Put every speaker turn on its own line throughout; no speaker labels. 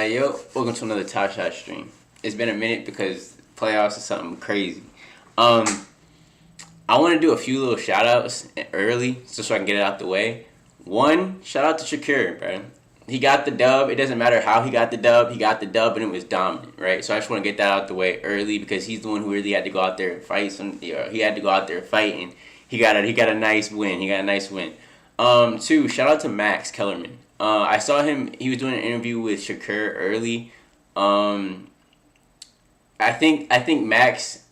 Yo, welcome to another Top Shot stream. It's been a minute because playoffs is something crazy. Um, I want to do a few little shout outs early just so I can get it out the way. One, shout out to Shakur, bro. He got the dub. It doesn't matter how he got the dub. He got the dub and it was dominant, right? So I just want to get that out the way early because he's the one who really had to go out there and fight. He had to go out there and fight, and he got a nice win. Two, shout out to Max Kellerman. I saw him. He was doing an interview with Shakur early. I think Max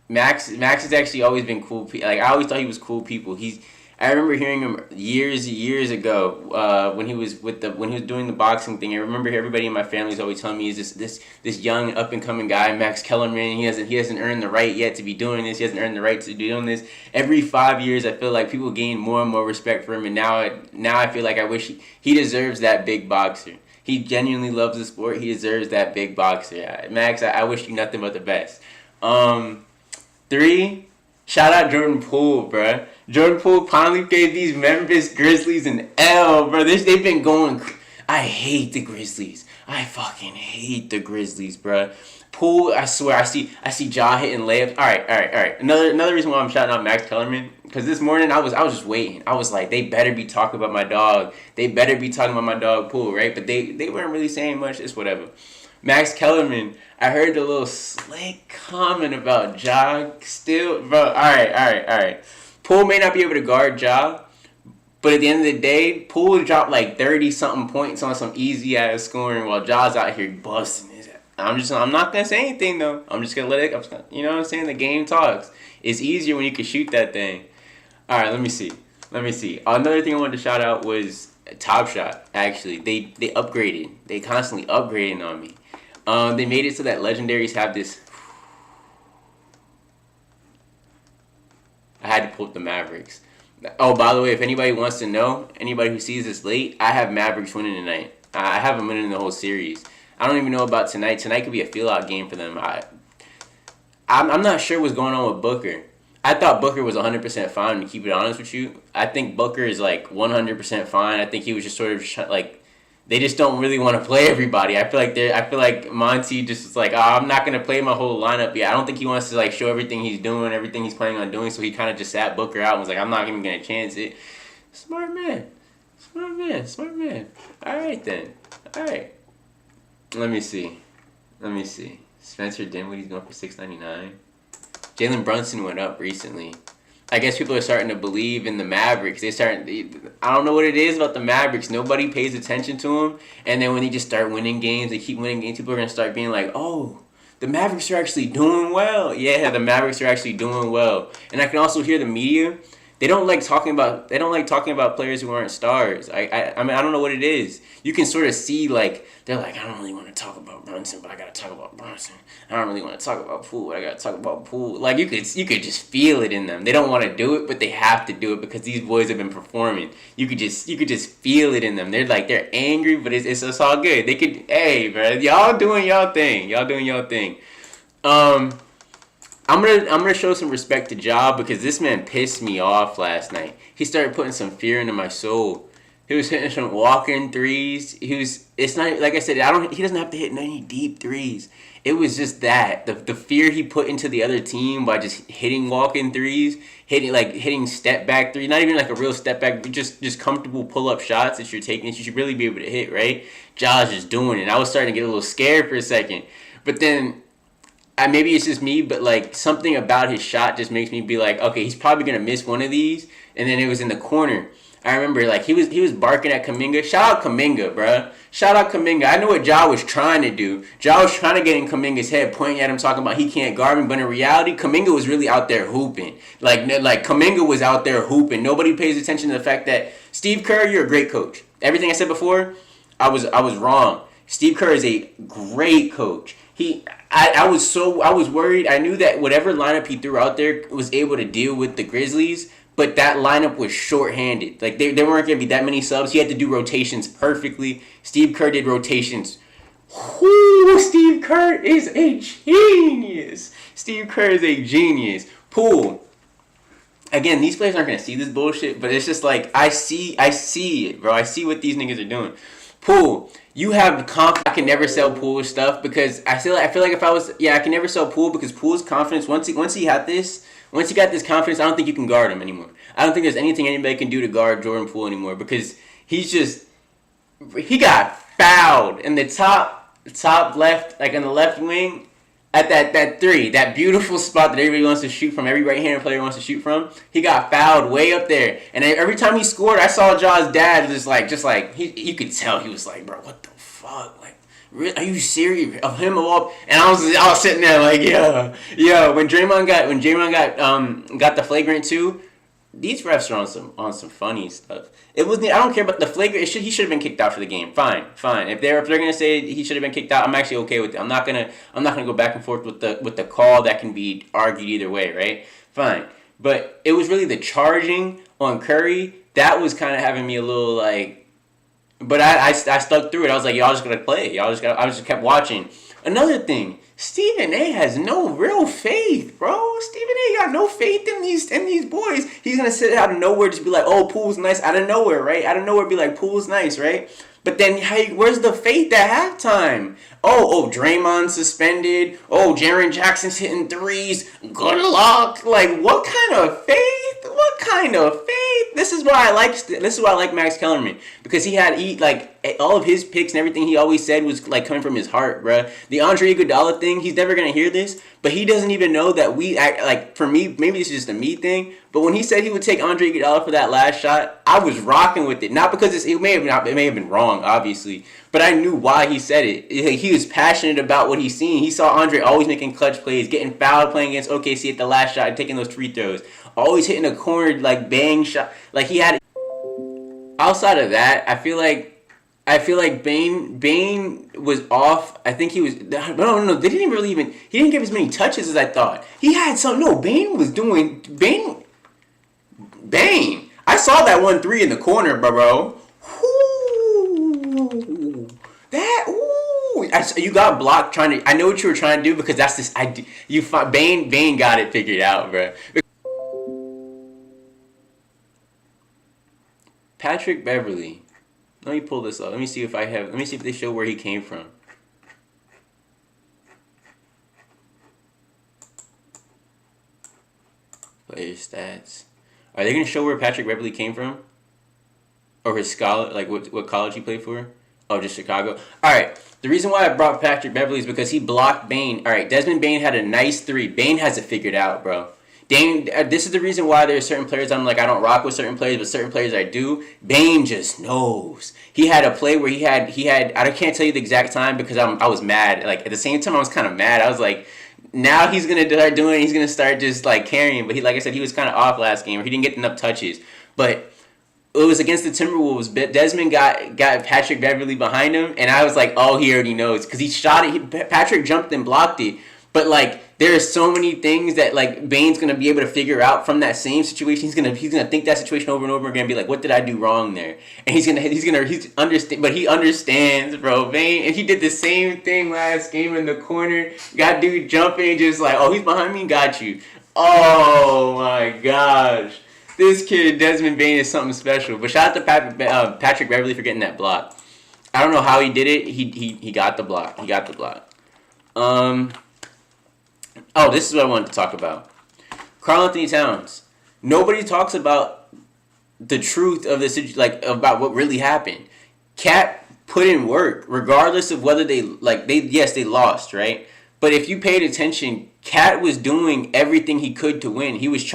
has actually always been cool. Like I always thought he was cool people. I remember hearing him years ago when he was doing the boxing thing. I remember everybody in my family was always telling me he's this young up and coming guy, Max Kellerman. He hasn't earned the right yet to be doing this. He hasn't earned the right to be doing this. Every 5 years, I feel like people gain more and more respect for him, and now I feel like I wish he deserves that big boxer. He genuinely loves the sport. He deserves that big boxer. Max, I wish you nothing but the best. Three, shout out Jordan Poole, bruh. Jordan Poole finally gave these Memphis Grizzlies an L, bro. They've been going. I hate the Grizzlies. I fucking hate the Grizzlies, bro. Poole, I swear, I see Ja hitting layups. All right. Another reason why I'm shouting out Max Kellerman, because this morning I was just waiting. I was like, they better be talking about my dog. They better be talking about my dog Poole, right? But they weren't really saying much. It's whatever. Max Kellerman, I heard the little slick comment about Ja still, bro. All right. Poole may not be able to guard Ja, but at the end of the day, Poole dropped like 30-something points on some easy-ass scoring while Ja's out here busting his ass. I'm not going to say anything, though. I'm just going to let it, you know what I'm saying? The game talks. It's easier when you can shoot that thing. All right, let me see. Another thing I wanted to shout out was Top Shot, actually. They upgraded. They constantly upgrading on me. They made it so that legendaries have this. I had to pull up the Mavericks. Oh, by the way, if anybody wants to know, anybody who sees this late, I have Mavericks winning tonight. I have them winning the whole series. I don't even know about tonight. Tonight could be a feel-out game for them. I'm not sure what's going on with Booker. I thought Booker was 100% fine, to keep it honest with you. I think Booker is like 100% fine. I think he was just sort of like, they just don't really want to play everybody. I feel like Monty just was like, I'm not gonna play my whole lineup yet. I don't think he wants to like show everything he's doing, everything he's planning on doing. So he kind of just sat Booker out and was like, I'm not even gonna chance it. Smart man. All right then. All right. Let me see. Spencer Dinwiddie's going for $6.99. Jalen Brunson went up recently. I guess people are starting to believe in the Mavericks. I don't know what it is about the Mavericks. Nobody pays attention to them. And then when they just start winning games, they keep winning games, people are going to start being like, oh, the Mavericks are actually doing well. Yeah, the Mavericks are actually doing well. And I can also hear the media. They don't like talking about players who aren't stars. I mean, I don't know what it is. You can sort of see, like, they're like, I don't really want to talk about Brunson, but I got to talk about Brunson. I don't really want to talk about Poole, but I got to talk about Poole. Like, you could just feel it in them. They don't want to do it, but they have to do it because these boys have been performing. You could just feel it in them. They're angry, but it's all good. Hey, bro, y'all doing y'all thing. I'm gonna show some respect to Ja because this man pissed me off last night. He started putting some fear into my soul. He was hitting some walk-in threes. It's not like I said. He doesn't have to hit 90 deep threes. It was just that the fear he put into the other team by just hitting walk-in threes, hitting step back threes. Not even like a real step back, but just comfortable pull-up shots that you're taking. That you should really be able to hit, right? Ja's just doing it. I was starting to get a little scared for a second, but then. Maybe it's just me, but like something about his shot just makes me be like, okay, he's probably gonna miss one of these, and then it was in the corner. I remember like he was barking at Kuminga. Shout out Kuminga, bruh. Shout out Kuminga. I know what Ja was trying to do. Ja was trying to get in Kuminga's head, pointing at him, talking about he can't guard me, but in reality, Kuminga was really out there hooping. Like Kuminga was out there hooping. Nobody pays attention to the fact that Steve Kerr, you're a great coach. Everything I said before, I was wrong. Steve Kerr is a great coach. I was worried. I knew that whatever lineup he threw out there was able to deal with the Grizzlies, but that lineup was shorthanded. Like there weren't going to be that many subs. He had to do rotations perfectly. Steve Kerr did rotations. Steve Kerr is a genius. Poole. Again, these players aren't going to see this bullshit, but it's just like I see it, bro. I see what these niggas are doing. Poole, you have confidence. I can never sell Poole stuff because I feel like if I was, I can never sell Poole because Poole's confidence, once he got this confidence, I don't think you can guard him anymore. I don't think there's anything anybody can do to guard Jordan Poole anymore because he got fouled in the top left, like on the left wing, at that three, that beautiful spot that everybody wants to shoot from, every right-handed player wants to shoot from. He got fouled way up there, and every time he scored, I saw Ja's dad just like you could tell he was like, bro, what the fuck, like. Are you serious? Of him of all, and I was sitting there like, yeah. When Draymond got the flagrant 2, these refs are on some funny stuff. It wasn't. I don't care about the flagrant. He should have been kicked out for the game. Fine. If they're gonna say he should have been kicked out, I'm actually okay with it. I'm not gonna go back and forth with the call that can be argued either way, right? Fine. But it was really the charging on Curry that was kind of having me a little like. But I stuck through it. I was like, y'all just gotta play. I just kept watching. Another thing, Stephen A has no real faith, bro. Stephen A got no faith in these boys. He's gonna sit out of nowhere, just be like, oh, Poole's nice, out of nowhere, right? Out of nowhere, be like, Poole's nice, right? But then, hey, where's the faith at halftime? Oh, Draymond's suspended. Oh, Jaren Jackson's hitting threes. Good luck. Like, what kind of faith? What kind of faith? This is why I like Max Kellerman, because he like all of his picks and everything he always said was like coming from his heart, bruh. The Andre Iguodala thing, he's never gonna hear this, but he doesn't even know that we act like, for me, maybe this is just a me thing, but when he said he would take Andre Iguodala for that last shot, I was rocking with it. Not because it may have been wrong, obviously, but I knew why he said it. He was passionate about what he's seen. He saw Andre always making clutch plays, getting fouled playing against OKC at the last shot, and taking those free throws. Always hitting a corner, like, bang shot. Like, he had... Outside of that, I feel like Bane was off. I think he was... No. They didn't really even... He didn't give as many touches as I thought. He had some... No, Bane was doing... Bane... I saw that 1-3 in the corner, bro. Ooh, that... Ooh. You got blocked trying to... I know what you were trying to do because that's this... Bane got it figured out, bro. Patrick Beverley. Let me pull this up. Let me see if they show where he came from. Player stats. Are they gonna show where Patrick Beverley came from? Or his what college he played for? Oh, just Chicago. Alright. The reason why I brought Patrick Beverley is because he blocked Bane. Alright, Desmond Bane had a nice 3. Bane has it figured out, bro. This is the reason why there are certain players I don't rock with certain players, but certain players I do. Bane just knows. He had a play where he had I can't tell you the exact time because I was mad. Like, at the same time I was kind of mad. I was like, now he's gonna start just like carrying. But like I said, he was kind of off last game, or he didn't get enough touches. But it was against the Timberwolves. Desmond got Patrick Beverley behind him, and I was like, oh, he already knows because he shot it. Patrick jumped and blocked it. But like, there are so many things that like Bane's gonna be able to figure out from that same situation. He's gonna think that situation over and over again and be like, what did I do wrong there? And he's understand, but he understands, bro. Bane, and he did the same thing last game in the corner. Got dude jumping, just like, oh, he's behind me, got you. Oh my gosh, this kid Desmond Bane is something special. But shout out to Patrick Beverley for getting that block. I don't know how he did it. He got the block. Oh, this is what I wanted to talk about. Karl-Anthony Towns. Nobody talks about the truth of this, like, about what really happened. Cat put in work, regardless of whether they lost, right? But if you paid attention, Cat was doing everything he could to win. He was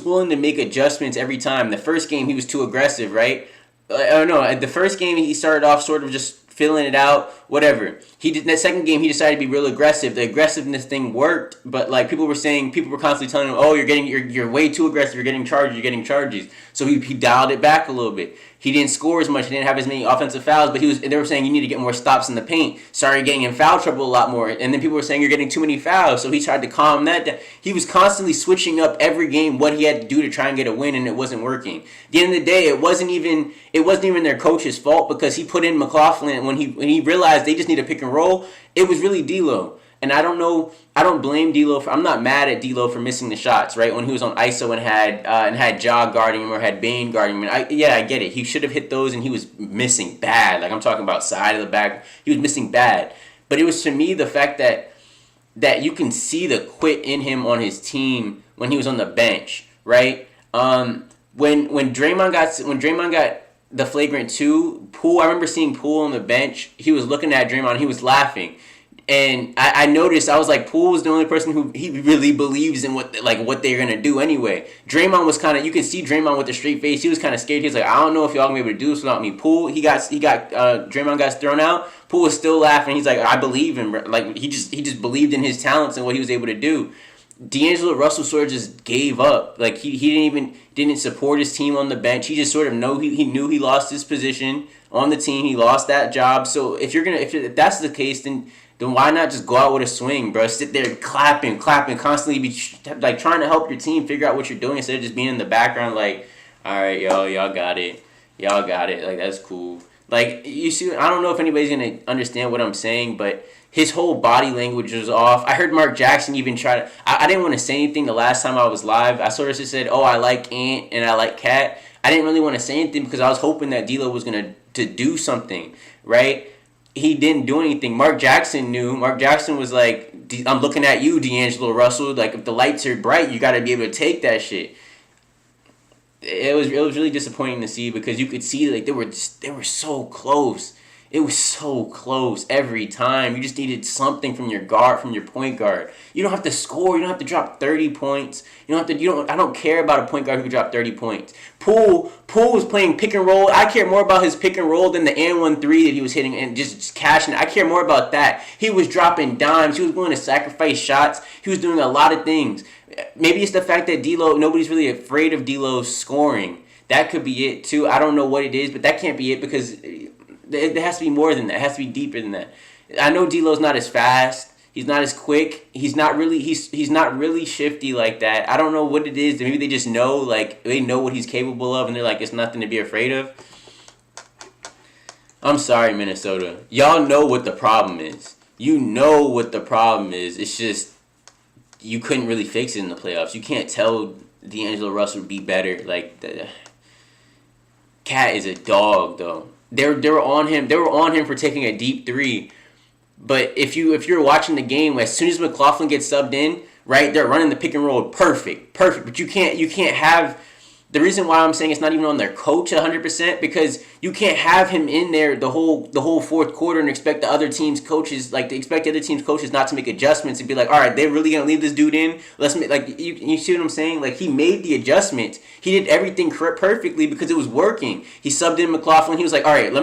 willing to make adjustments every time. The first game, he was too aggressive, right? The first game, he started off sort of just filling it out, whatever. That second game, he decided to be real aggressive. The aggressiveness thing worked, but like people were constantly telling him, oh, you're way too aggressive, you're getting charges. So he dialed it back a little bit. He didn't score as much, he didn't have as many offensive fouls, but they were saying you need to get more stops in the paint. Started getting in foul trouble a lot more, and then people were saying you're getting too many fouls, so he tried to calm that down. He was constantly switching up every game what he had to do to try and get a win, and it wasn't working. At the end of the day, it wasn't even their coach's fault, because he put in McLaughlin when he realized they just need to pick and roll. It was really D'Lo. And I don't know. I don't blame D'Lo. I'm not mad at D'Lo for missing the shots. Right when he was on ISO and had Ja guarding him or had Bane guarding him. I get it. He should have hit those, and he was missing bad. Like I'm talking about side of the back. He was missing bad. But it was to me the fact that you can see the quit in him on his team when he was on the bench. Right. When Draymond got the flagrant two, Poole, I remember seeing Poole on the bench. He was looking at Draymond. He was laughing. And I noticed, I was like, Poole was the only person who he really believes in what they're going to do anyway. Draymond was kind of, you could see Draymond with a straight face. He was kind of scared. He was like, I don't know if y'all going to be able to do this without me. Poole, Draymond got thrown out. Poole was still laughing. He's like, I believe him. Like, he just believed in his talents and what he was able to do. D'Angelo Russell sort of just gave up. Like he didn't support his team on the bench. He just sort of he knew he lost his position on the team. He lost that job. So if that's the case, then why not just go out with a swing, bro? Sit there clapping, constantly be like trying to help your team figure out what you're doing instead of just being in the background like, all right, y'all got it. Like that's cool. Like you see, I don't know if anybody's gonna understand what I'm saying, but his whole body language was off. I heard Mark Jackson even try to... I didn't want to say anything the last time I was live. I sort of just said, I like Ant and I like Cat. I didn't really want to say anything because I was hoping that D'Lo was going to do something, right? He didn't do anything. Mark Jackson knew. Mark Jackson was like, I'm looking at you, D'Angelo Russell. Like, if the lights are bright, you got to be able to take that shit. It was really disappointing to see because you could see like they were so close. It was so close every time. You just needed something from your point guard. You don't have to score. You don't have to drop 30 points. I don't care about a point guard who can drop 30 points. Poole was playing pick and roll. I care more about his pick and roll than the and 1 3 that he was hitting and just cashing. I care more about that. He was dropping dimes. He was willing to sacrifice shots. He was doing a lot of things. Maybe it's the fact that nobody's really afraid of D'Lo scoring. That could be it too. I don't know what it is, but that can't be it because there has to be more than that. It has to be deeper than that. I know D'Lo's not as fast. He's not as quick. He's not really shifty like that. I don't know what it is. Maybe they just know, like, they know what he's capable of, and they're like, it's nothing to be afraid of. I'm sorry, Minnesota. Y'all know what the problem is. You know what the problem is. It's just you couldn't really fix it in the playoffs. You can't tell D'Angelo Russell be better. Like, the Cat is a dog, though. They were on him. They were on him for taking a deep three. But if you're watching the game, as soon as McLaughlin gets subbed in, right, they're running the pick and roll perfect. But you can't have. The reason why I'm saying it's not even on their coach 100% because you can't have him in there the whole fourth quarter and expect the other team's coaches not to make adjustments and be like, all right, they're really gonna leave this dude in. Let's make like you see what I'm saying? Like he made the adjustment. He did everything perfectly because it was working. He subbed in McLaughlin. He was like, all right, let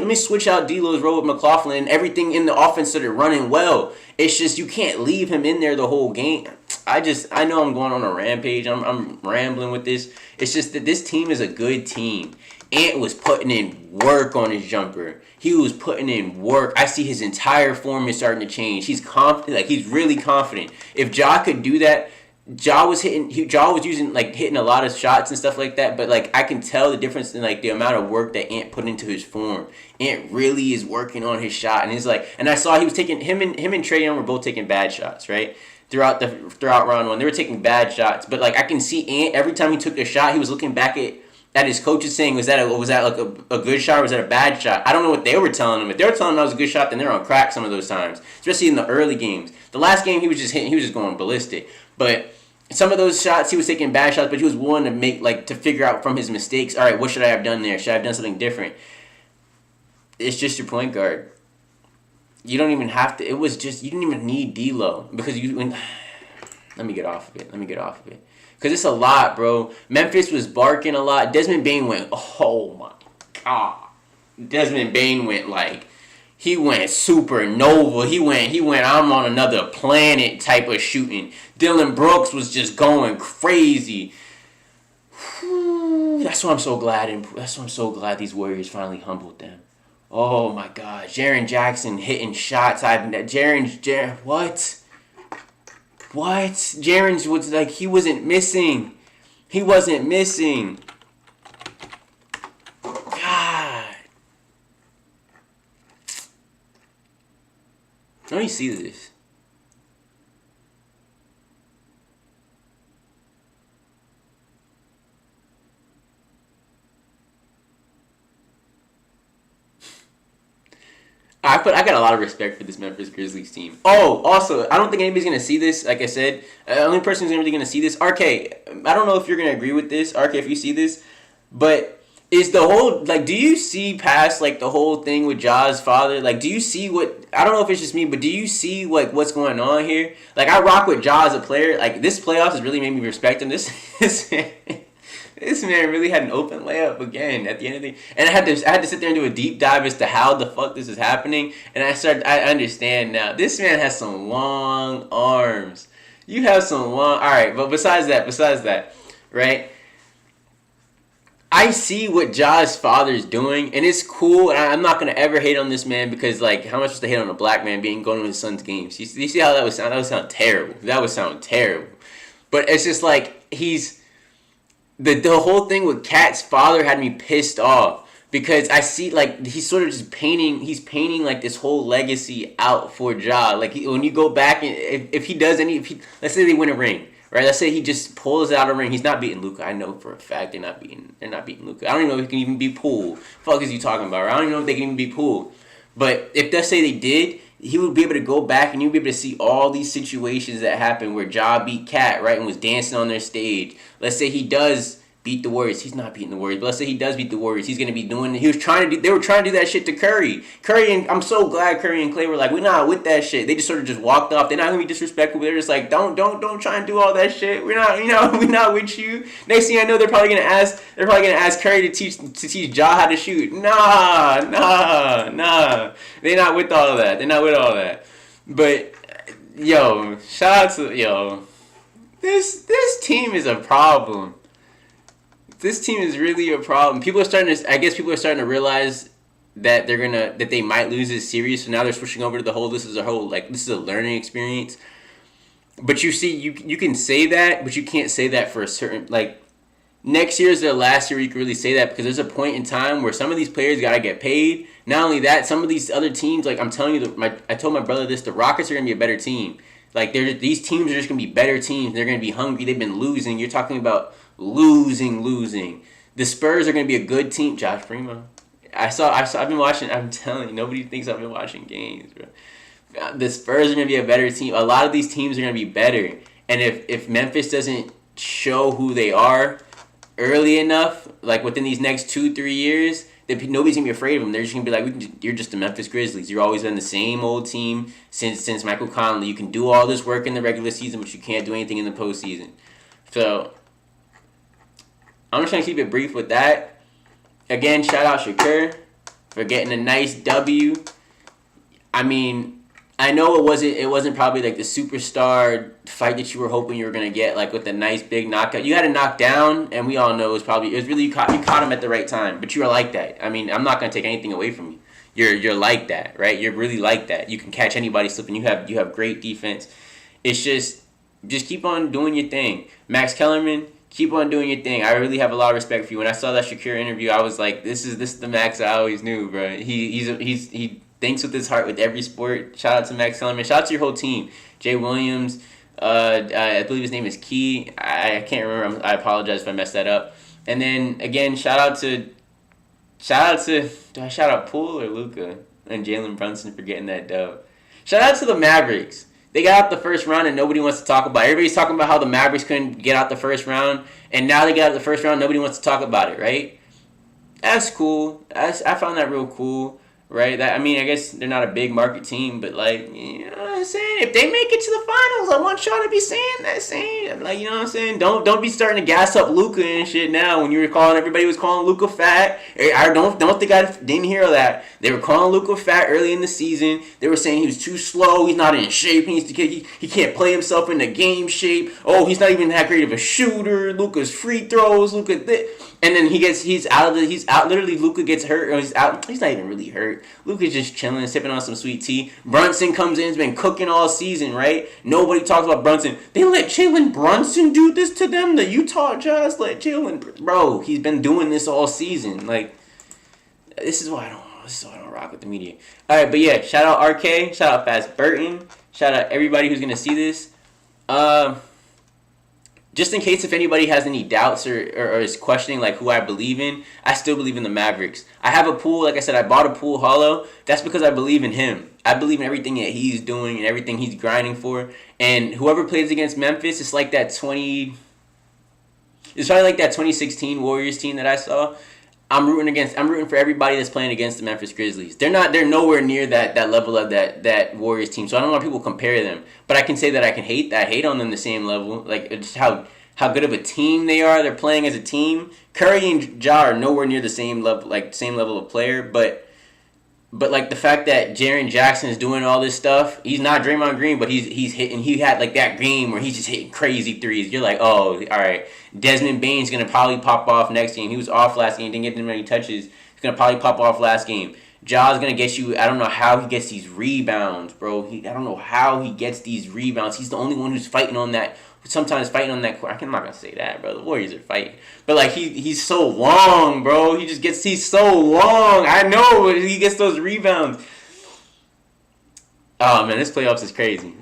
me switch out D'Lo's role with McLaughlin and everything in the offense started running well. It's just you can't leave him in there the whole game. I know I'm going on a rampage. I'm rambling with this. It's just that this team is a good team. Ant was putting in work on his jumper. He was putting in work. I see his entire form is starting to change. He's confident. Like he's really confident. If Ja could do that, Ja was hitting a lot of shots and stuff like that. But like I can tell the difference in like the amount of work that Ant put into his form. Ant really is working on his shot, and I saw he was taking him and Trae Young were both taking bad shots, right? Throughout round one, they were taking bad shots. But like I can see Ant every time he took a shot, he was looking back at his coaches saying, was that like a good shot or was that a bad shot? I don't know what they were telling him. If they were telling him that was a good shot, then they're on crack some of those times, especially in the early games. The last game he was just going ballistic. But some of those shots he was taking bad shots, but he was willing to figure out from his mistakes. All right, what should I have done there? Should I have done something different? It's just your point guard. You don't even have to. It was just you didn't even need D'Lo because let me get off of it. Because it's a lot, bro. Memphis was barking a lot. Desmond Bane went, oh my God. Desmond Bane went he went supernova. He went, I'm on another planet type of shooting. Dylan Brooks was just going crazy. That's why I'm so glad these Warriors finally humbled them. Oh my God. Jaren Jackson hitting shots. What? What? Jaren's was like, he wasn't missing. God. Let me see this. I got a lot of respect for this Memphis Grizzlies team. Oh, also, I don't think anybody's gonna see this. Like I said, the only person who's really gonna see this, RK. I don't know if you're gonna agree with this, RK, if you see this, but is the whole like, do you see past like the whole thing with Ja's father? Like, do you see what? I don't know if it's just me, but do you see like what's going on here? Like, I rock with Ja as a player. Like, this playoffs has really made me respect him. This man really had an open layup again at the end of the, and I had to sit there and do a deep dive as to how the fuck this is happening, and I understand now. This man has some long arms. You have some long. All right, but besides that, right? I see what Ja's father's doing, and it's cool. And I'm not gonna ever hate on this man because, like, how much was to hate on a black man being going to his son's games? You see how that would sound? That would sound terrible. That would sound terrible. But it's just like he's. The whole thing with Cat's father had me pissed off because I see like he's sort of just painting like this whole legacy out for Ja. Like when you go back and if he does let's say they win a ring, right? Let's say he just pulls out a ring. He's not beating Luka. I know for a fact they're not beating Luka. I don't even know if he can even beat Poole. Fuck is you talking about? Right? I don't even know if they can even beat Poole. But if let's say they did, he would be able to go back and you'd be able to see all these situations that happened where Ja beat Cat, right, and was dancing on their stage. Let's say he does beat the Warriors. He's not beating the Warriors, but let's say he does beat the Warriors. He's going to be doing, they were trying to do that shit to Curry. And I'm so glad Curry and Clay were like, we're not with that shit. They just sort of just walked off. They're not going to be disrespectful. They're just like, don't try and do all that shit. We're not, we're not with you. Next thing I know, they're probably going to ask Curry to teach Ja how to shoot. Nah. They're not with all of that. But, yo, shout out to, this team is a problem. This team is really a problem. People are starting to realize that they might lose this series. So now they're switching over to this is a learning experience. But you see, you can say that, but you can't say that for a certain, like, next year is their last year you can really say that because there's a point in time where some of these players got to get paid. Not only that, some of these other teams, like I'm telling you, I told my brother this, the Rockets are going to be a better team. Like, these teams are just going to be better teams. They're going to be hungry. They've been losing. You're talking about losing. The Spurs are going to be a good team. Josh Primo. I've been watching. I'm telling you, nobody thinks I've been watching games, bro. The Spurs are going to be a better team. A lot of these teams are going to be better. And if Memphis doesn't show who they are early enough, like within these next 2-3 years, nobody's going to be afraid of them. They're just going to be like, you're just the Memphis Grizzlies. You've always been the same old team since Michael Conley. You can do all this work in the regular season, but you can't do anything in the postseason. So, I'm just trying to keep it brief with that. Again, shout out Shakur for getting a nice W. I mean, I know it wasn't probably like the superstar fight that you were hoping you were gonna get, like with a nice big knockout. You had a knockdown, and we all know it was really you caught him at the right time. But you were like that. I mean, I'm not gonna take anything away from you. You're like that, right? You're really like that. You can catch anybody slipping. You have great defense. It's just keep on doing your thing, Max Kellerman. Keep on doing your thing. I really have a lot of respect for you. When I saw that Shakir interview, I was like, this is the Max I always knew, bro. He thinks with his heart with every sport. Shout out to Max Kellerman. Shout out to your whole team. Jay Williams, I believe his name is Key. I can't remember. I apologize if I messed that up. And then again, shout out to do I shout out Poole or Luka and Jalen Brunson for getting that dub? Shout out to the Mavericks. They got out the first round and nobody wants to talk about it. Everybody's talking about how the Mavericks couldn't get out the first round, and now they got out the first round, nobody wants to talk about it, right? That's cool. I found that real cool, right? I guess they're not a big market team, but, like, you know what I'm saying? If they make it to the finals, I want y'all to be saying that. Like, you know what I'm saying? Don't be starting to gas up Luka and shit now when you were everybody was calling Luka fat. I don't think I didn't hear that. They were calling Luka fat early in the season. They were saying he was too slow. He's not in shape. He can't play himself into game shape. Oh, he's not even that great of a shooter. Luka's free throws. And then he's out. Literally, Luka gets hurt. Or he's out. He's not even really hurt. Luka's just chilling, sipping on some sweet tea. Brunson comes in. He's been cooking all season, right? Nobody talks about Brunson. They let Jalen Brunson do this to them. The Utah Jazz let Jalen. Bro, he's been doing this all season. Like, this is why I don't rock with the media. All right, but yeah, shout out RK. Shout out Fast Burton. Shout out everybody who's gonna see this. just in case if anybody has any doubts or is questioning like who I believe in, I still believe in the Mavericks. I have a Poole, like I said, I bought a Poole hollow. That's because I believe in him. I believe in everything that he's doing and everything he's grinding for. And whoever plays against Memphis, it's like that 20. It's probably like that 2016 Warriors team that I saw. I'm rooting for everybody that's playing against the Memphis Grizzlies. They're nowhere near that level of that Warriors team. So I don't know why people compare them. But I can say that I hate on them the same level. Like just how good of a team they are. They're playing as a team. Curry and Ja are nowhere near the same level of player, but like the fact that Jaren Jackson is doing all this stuff, he's not Draymond Green, but he's hitting. He had like that game where he's just hitting crazy threes. You're like, oh, all right. Desmond Bane's gonna probably pop off next game. He was off last game, didn't get that many touches. He's gonna probably pop off last game. Ja's gonna get you. I don't know how he gets these rebounds, bro. I don't know how he gets these rebounds. He's the only one who's fighting on that. Sometimes fighting on that court. I'm not gonna say that, bro. The Warriors are fighting, but like he's so long, bro. He's so long. I know he gets those rebounds. Oh man, this playoffs is crazy.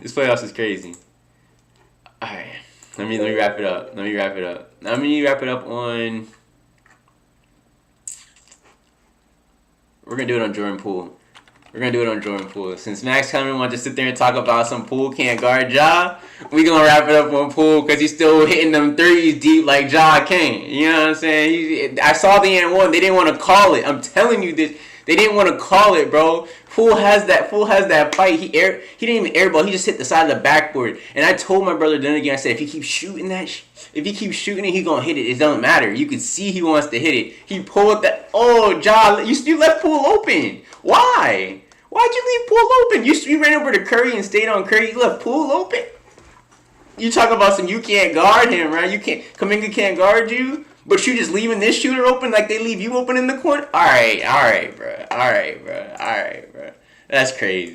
All right, let me wrap it up. Let me wrap it up on. We're gonna do it on Jordan Poole. Since Max Kellerman wants to sit there and talk about some Poole can't guard Ja, we gonna wrap it up on Poole because he's still hitting them threes deep like Ja can't. You know what I'm saying? I saw the and one. They didn't want to call it. I'm telling you this. They didn't want to call it, bro. Poole has that fight. He didn't even airball. He just hit the side of the backboard. And I told my brother then again. I said if he keeps shooting it, he gonna hit it. It doesn't matter. You can see he wants to hit it. He pulled that. Oh, Ja, you left Poole open. Why? Why'd you leave Poole open? You ran over to Curry and stayed on Curry. You left Poole open. You talk about some you can't guard him, right? Kuminga can't guard you, but you just leaving this shooter open like they leave you open in the corner. All right, bro. That's crazy.